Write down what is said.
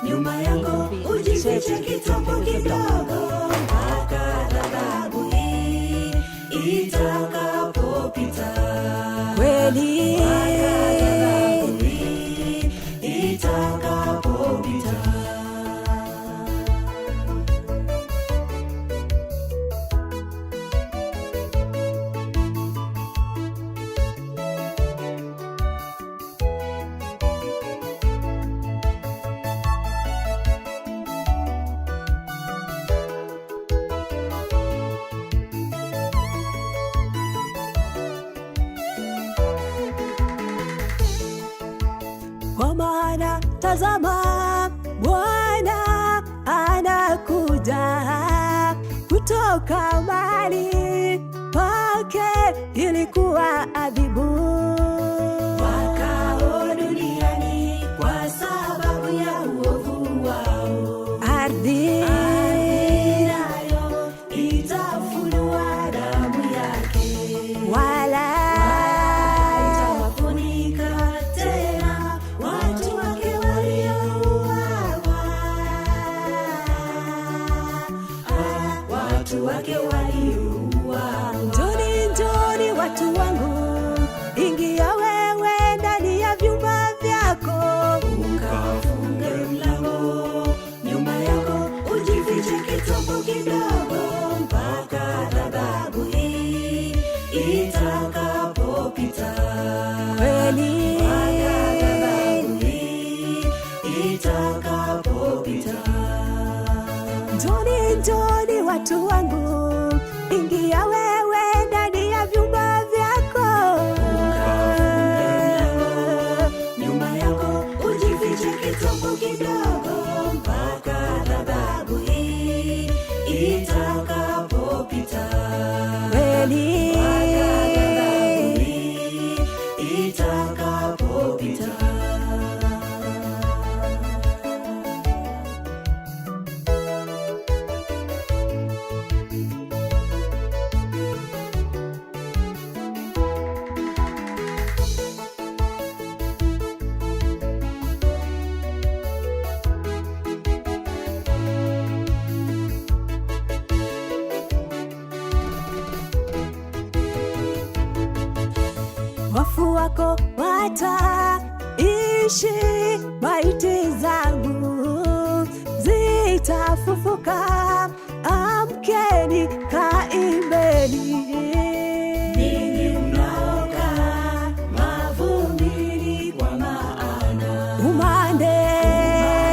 nyuma yako ujifiche kitambo kidogo, mpaka ghadhabu hii itakapopita. Kweli Ghadhabu hii itakapopita. Kwa maana tazama, Bwana anakuja kutoka mahali pake ilikuwa adhibu Wakao duniani kwa sababu ya uovu wao, ardhi nayo itafunua damu yake, wala itawafunika tena watu wake waliouawa, watu wake waliouawa. njoni, njoni watu wangu, ingia wewe ndani ya vyumba vyako, Ukafunge mlango nyuma yako, ujifiche kitambo kidogo, mpaka ghadhabu hii itakapopita. kweli Ghadhabu hii itakapopita. njoni, njoni watu wangu, ingia wewe ndani ya vyumba vyako, Nyuma yako ujifiche kitambo kidogo, mpaka ghadhabu hii itakapopita. kweli Ghadhabu hii itakapopita. wafu wako wataishi, maiti zangu zitafufuka,